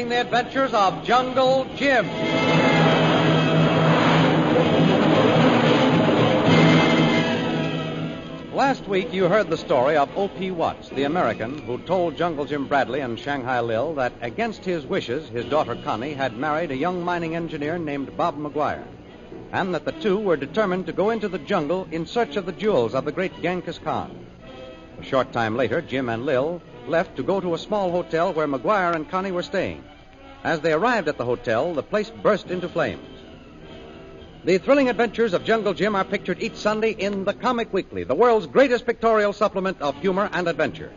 presenting the adventures of Jungle Jim. Last week, you heard the story of O.P. Watts, the American who told Jungle Jim Bradley and Shanghai Lil that against his wishes, his daughter Connie had married a young mining engineer named Bob McGuire, and that the two were determined to go into the jungle in search of the jewels of the great Genghis Khan. A short time later, Jim and Lil left to go to a small hotel where McGuire and Connie were staying. As they arrived at the hotel, the place burst into flames. The thrilling adventures of Jungle Jim are pictured each Sunday in The Comic Weekly, the world's greatest pictorial supplement of humor and adventure.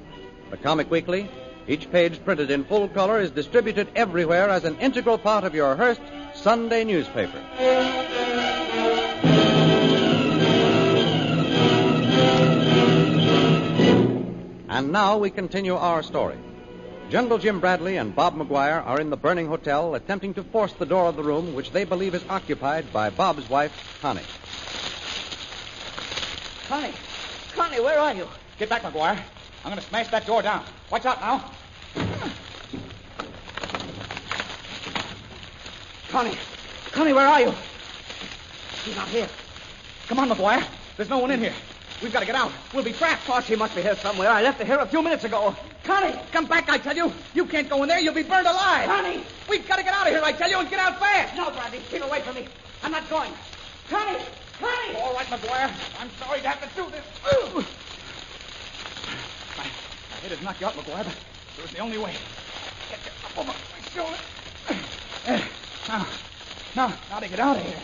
The Comic Weekly, each page printed in full color, is distributed everywhere as an integral part of your Hearst Sunday newspaper. And now we continue our story. Jungle Jim Bradley and Bob McGuire are in the burning hotel attempting to force the door of the room which they believe is occupied by Bob's wife, Connie. Connie, where are you? Get back, McGuire. I'm going to smash that door down. Watch out now. Connie, where are you? She's not here. Come on, McGuire. There's no one in here. We've got to get out. We'll be trapped. Oh, she must be here somewhere. I left her here a few minutes ago. Connie, come back, I tell you. You can't go in there. You'll be burned alive. Connie! We've got to get out of here, I tell you, and get out fast. No, Bradley, keep away from me. I'm not going. Connie! All right, McGuire. I'm sorry to have to do this. My head has knocked you out, McGuire, but it was the only way. Get you up over my shoulder. Now to get out of here.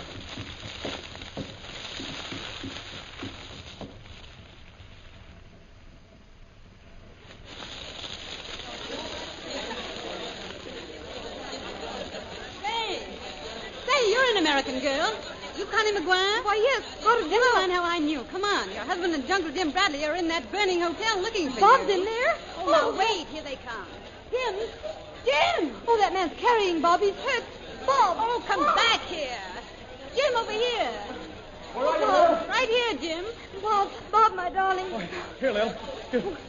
American girl. You Connie McGuire? Why, yes. Go to Never mind how I knew. Come on. Your husband and Jungle Jim Bradley are in that burning hotel looking for Bob's you. in there? Oh, now wait. Here they come. Jim! Oh, that man's carrying Bob. He's hurt. Bob! Oh, come back here. Jim, over here. Where are you, Lil? Right here, Jim. Bob, my darling. Oh, here, Lil.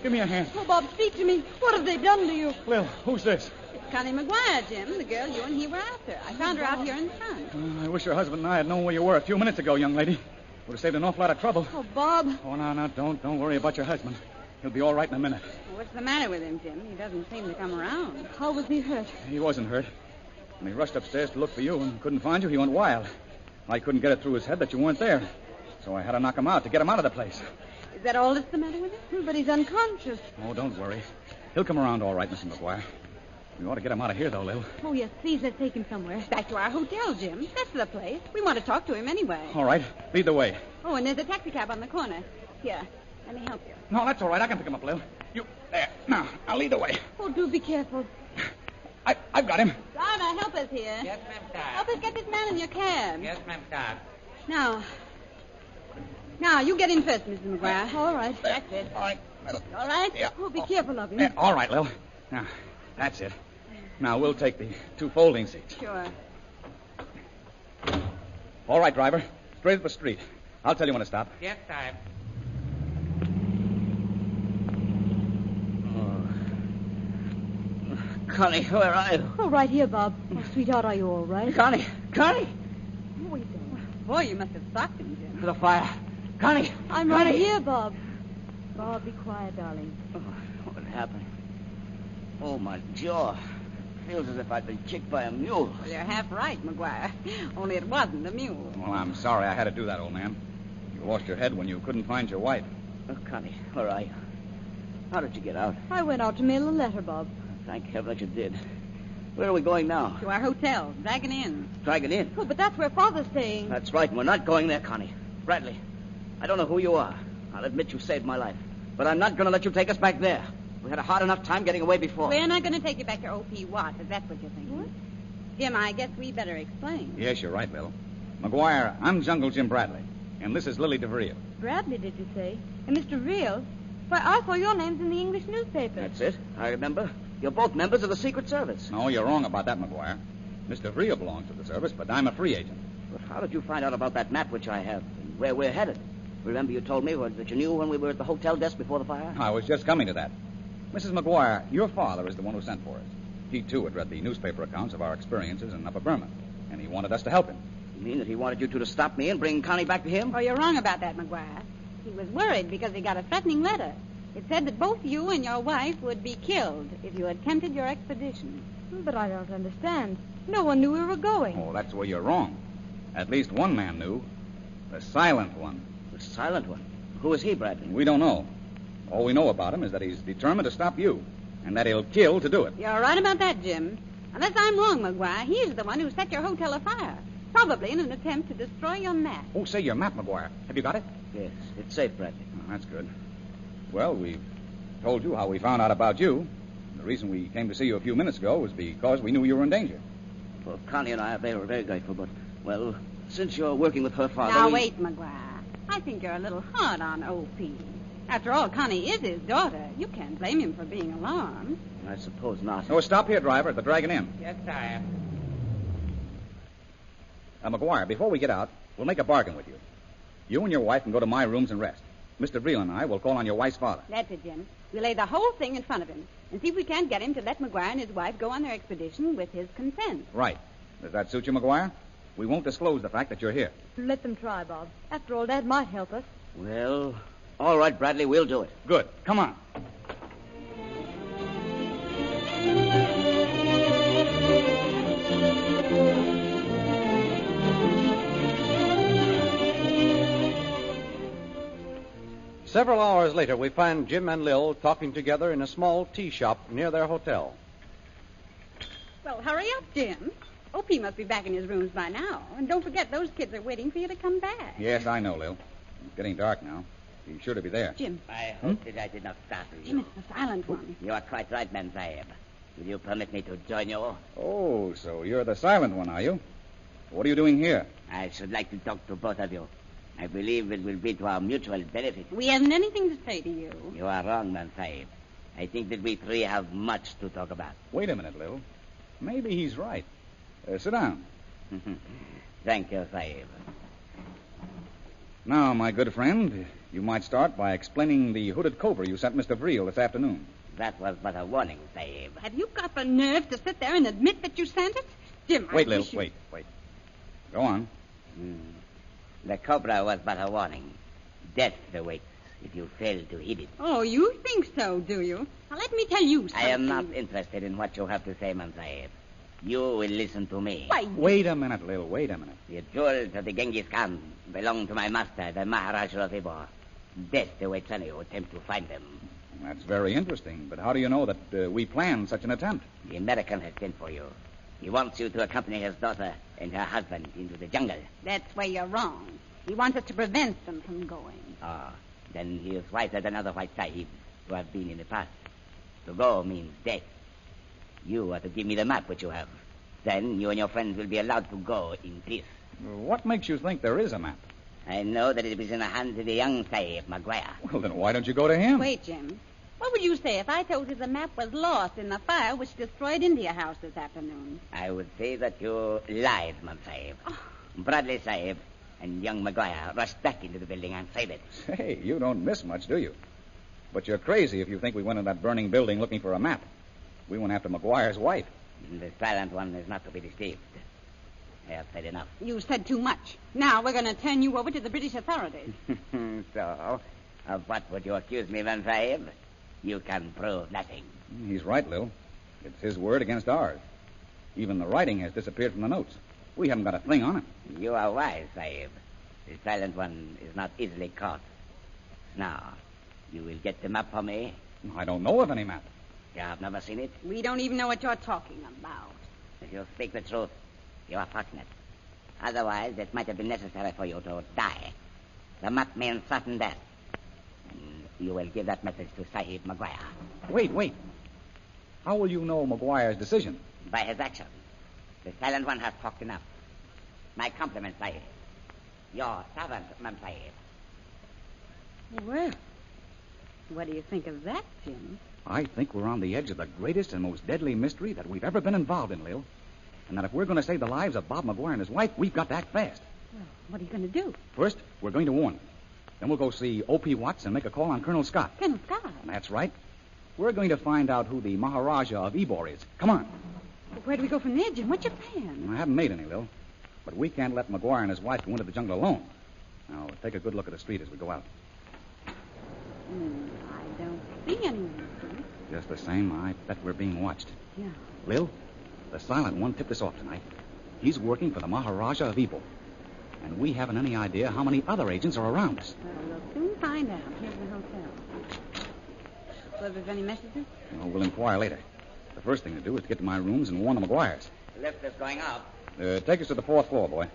Give me a hand. Oh, Bob, speak to me. What have they done to you? Lil, who's this? Connie McGuire, Jim, the girl you and he were after. I found her out here in front. I wish your husband and I had known where you were a few minutes ago, young lady. Would have saved an awful lot of trouble. Oh, Bob. Oh, no, don't worry about your husband. He'll be all right in a minute. What's the matter with him, Jim? He doesn't seem to come around. How was he hurt? He wasn't hurt. When he rushed upstairs to look for you and couldn't find you, he went wild. I couldn't get it through his head that you weren't there. So I had to knock him out to get him out of the place. Is that all that's the matter with him? But he's unconscious. Oh, don't worry. He'll come around all right, Mrs. McGuire. We ought to get him out of here, though, Lil. Oh, yes, please, let's take him somewhere. Back to our hotel, Jim. That's the place. We want to talk to him anyway. All right. Lead the way. Oh, and there's a taxicab on the corner. Here, let me help you. No, that's all right. I can pick him up, Lil. You, there. Now, I'll lead the way. Oh, do be careful. I've got him. Driver, help us here. Yes, ma'am, sir. Help us get this man in your cab. Yes, ma'am, sir. Now, you get in first, Mrs. McGuire. All right. That's it. All right. All right? Yeah. Oh, be careful of him. Yeah, all right, Lil. Now, that's it. Now, we'll take the two folding seats. Sure. All right, driver. Straight up the street. I'll tell you when to stop. Yes, sir. Connie, where are you? Oh, right here, Bob. Oh, sweetheart, are you all right? Connie! Oh, wait there. Boy, you must have socked him, Jim. The fire. Connie! I'm right here, Bob. Bob, be quiet, darling. Oh, what happened? Oh, my jaw. Feels as if I'd been kicked by a mule. Well, you're half right, McGuire. Only it wasn't a mule. Well, I'm sorry I had to do that, old man. You lost your head when you couldn't find your wife. Oh, Connie, where are you? How did you get out? I went out to mail a letter, Bob. Thank heaven that you did. Where are we going now? To our hotel, Dragon Inn. Dragon Inn? Oh, but that's where Father's staying. That's right, and we're not going there, Connie. Bradley, I don't know who you are. I'll admit you saved my life. But I'm not going to let you take us back there. We had a hard enough time getting away before. We're not going to take you back to O.P. Watts, if that's what you're thinking. What? Jim, I guess we better explain. Yes, you're right, Lil. McGuire, I'm Jungle Jim Bradley. And this is Lily DeVril. Bradley, did you say? And Mr. Real? Why, I saw your names in the English newspaper. That's it. I remember. You're both members of the Secret Service. No, you're wrong about that, McGuire. Mr. DeVril belongs to the service, but I'm a free agent. But how did you find out about that map which I have and where we're headed? Remember you told me that you knew when we were at the hotel desk before the fire? I was just coming to that. Mrs. McGuire, your father is the one who sent for us. He, too, had read the newspaper accounts of our experiences in Upper Burma, and he wanted us to help him. You mean that he wanted you two to stop me and bring Connie back to him? Oh, you're wrong about that, McGuire. He was worried because he got a threatening letter. It said that both you and your wife would be killed if you attempted your expedition. But I don't understand. No one knew we were going. Oh, that's where you're wrong. At least one man knew. The silent one. The silent one? Who is he, Bradley? We don't know. All we know about him is that he's determined to stop you, and that he'll kill to do it. You're right about that, Jim. Unless I'm wrong, McGuire, he's the one who set your hotel afire. Probably in an attempt to destroy your map. Oh, say, your map, McGuire. Have you got it? Yes, it's safe, Bradley. Oh, that's good. Well, we've told you how we found out about you. The reason we came to see you a few minutes ago was because we knew you were in danger. Well, Connie and I are very, very grateful, but, well, since you're working with her father... Now, wait, McGuire. I think you're a little hard on O.P. After all, Connie is his daughter. You can't blame him for being alarmed. I suppose not. Oh, stop here, driver, at the Dragon Inn. Yes, sire. McGuire, before we get out, we'll make a bargain with you. You and your wife can go to my rooms and rest. Mr. Vreel and I will call on your wife's father. That's it, Jim. We'll lay the whole thing in front of him and see if we can't get him to let McGuire and his wife go on their expedition with his consent. Right. Does that suit you, McGuire? We won't disclose the fact that you're here. Let them try, Bob. After all, Dad might help us. Well, all right, Bradley, we'll do it. Good. Come on. Several hours later, we find Jim and Lil talking together in a small tea shop near their hotel. Well, hurry up, Jim. O.P. must be back in his rooms by now. And don't forget, those kids are waiting for you to come back. Yes, I know, Lil. It's getting dark now. Be sure to be there. Jim. I hope that I did not startle you. Jim, it's the silent one. You are quite right, Ma'am Sahib. Will you permit me to join you? Oh, so you're the silent one, are you? What are you doing here? I should like to talk to both of you. I believe it will be to our mutual benefit. We haven't anything to say to you. You are wrong, Ma'am Sahib. I think that we three have much to talk about. Wait a minute, Lil. Maybe he's right. Sit down. Thank you, Sahib. Now, my good friend, you might start by explaining the hooded cobra you sent Mr. Vreel this afternoon. That was but a warning, Sahib. Have you got the nerve to sit there and admit that you sent it? Jim, Wait, I Lil, wish you... wait. Go on. The cobra was but a warning. Death awaits if you fail to heed it. Oh, you think so, do you? Now, let me tell you something. I am not interested in what you have to say, Ma'am Sahib. You will listen to me. Why, Wait a minute, Lil, wait a minute. The jewels of the Genghis Khan belong to my master, the Maharaja of Ibor. Death awaits any who attempt to find them. That's very interesting, but how do you know that we planned such an attempt? The American has sent for you. He wants you to accompany his daughter and her husband into the jungle. that's where you're wrong. He wants us to prevent them from going. Ah, then he is wiser than other white sahibs who have been in the past. To go means death. You are to give me the map which you have. Then you and your friends will be allowed to go in peace. What makes you think there is a map? I know that it is in the hands of the young Sahib, Maguire. Well, then why don't you go to him? Wait, Jim. What would you say if I told you the map was lost in the fire which destroyed India House this afternoon? I would say that you lied, Ma'am Sahib. Bradley Sahib and young Maguire rushed back into the building and saved it. Hey, you don't miss much, do you? But you're crazy if you think we went in that burning building looking for a map. We went after McGuire's wife. The silent one is not to be deceived. I have said enough. You said too much. Now we're going to turn you over to the British authorities. So, of what would you accuse me, Ma'am Sahib? You can prove nothing. He's right, Lil. It's his word against ours. Even the writing has disappeared from the notes. We haven't got a thing on it. You are wise, Sahib. The silent one is not easily caught. Now, you will get the map for me? I don't know of any map. You have never seen it? We don't even know what you're talking about. If you speak the truth, you are fortunate. Otherwise, it might have been necessary for you to die. The map means certain death. And you will give that message to Sahib Maguire. Wait. How will you know McGuire's decision? By his actions. The silent one has talked enough. My compliments, Sahib. Your servant, Ma'am Sahib. Well, what do you think of that, Jim? I think we're on the edge of the greatest and most deadly mystery that we've ever been involved in, Lil. And that if we're going to save the lives of Bob McGuire and his wife, we've got to act fast. Well, what are you going to do? First, we're going to warn him. Then we'll go see O.P. Watts and make a call on Colonel Scott. Colonel Scott? That's right. We're going to find out who the Maharaja of Ybor is. Come on. Well, where do we go from there, Jim? What's your plan? I haven't made any, Lil. But we can't let McGuire and his wife go into the jungle alone. Now, take a good look at the street as we go out. I don't see anyone. Just the same, I bet we're being watched. Yeah. Lil, the silent one tipped us off tonight. He's working for the Maharaja of Ybor. And we haven't any idea how many other agents are around us. Well, we'll soon find out. Here's the hotel. So if there's any messages? Well, we'll inquire later. The first thing to do is to get to my rooms and warn the McGuires. The lift is going up. Take us to the 4th floor, boy.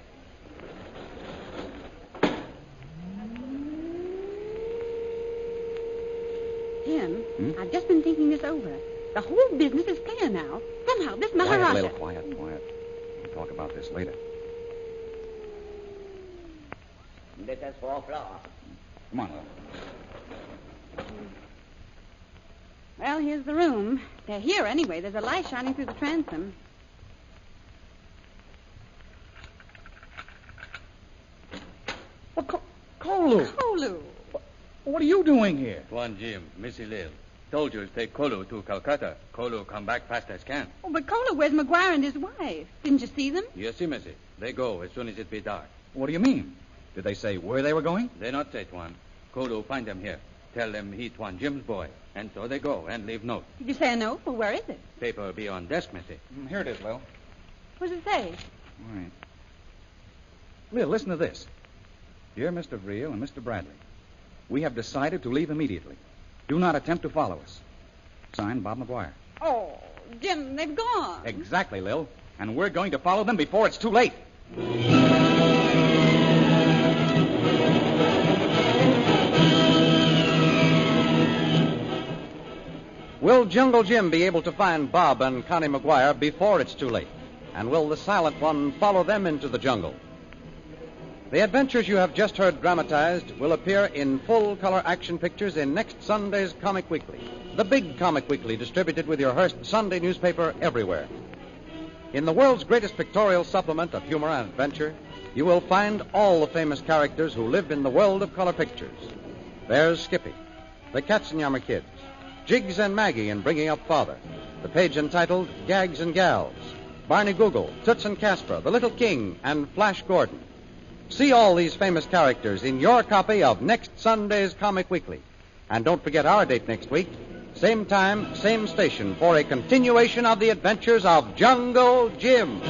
Jim, I've just been thinking this over. The whole business is clear now. Somehow, this Maharaja... Quiet. We'll talk about this later. This is 4th floor. Come on, Lil. Well, here's the room. They're here anyway. There's a light shining through the transom. Well, Kolu! Kolu! What are you doing here? Tuan Jim, Missy Lil. Told you to take Kolu to Calcutta. Kolu come back fast as can. Oh, but Kolu, where's McGuire and his wife? Didn't you see them? Yes, Missy. They go as soon as it be dark. What do you mean? Did they say where they were going? They not say, Tuan. Kolu find them here. Tell them he Tuan Jim's boy. And so they go and leave note. Did you say a note? Well, where is it? Paper be on desk, Missy. Here it is, Lil. What does it say? All right. Lil, listen to this. Dear Mr. Vreel and Mr. Bradley, we have decided to leave immediately. Do not attempt to follow us. Signed, Bob McGuire. Oh, Jim, they've gone. Exactly, Lil. And we're going to follow them before it's too late. Will Jungle Jim be able to find Bob and Connie McGuire before it's too late? And will the Silent One follow them into the jungle? The adventures you have just heard dramatized will appear in full-color action pictures in next Sunday's Comic Weekly, the big Comic Weekly distributed with your Hearst Sunday newspaper everywhere. In the world's greatest pictorial supplement of humor and adventure, you will find all the famous characters who live in the world of color pictures. There's Skippy, the Katzenjammer Kids, Jiggs and Maggie in Bringing Up Father, the page entitled Gags and Gals, Barney Google, Toots and Casper, The Little King, and Flash Gordon. See all these famous characters in your copy of next Sunday's Comic Weekly. And don't forget our date next week, same time, same station, for a continuation of the adventures of Jungle Jim.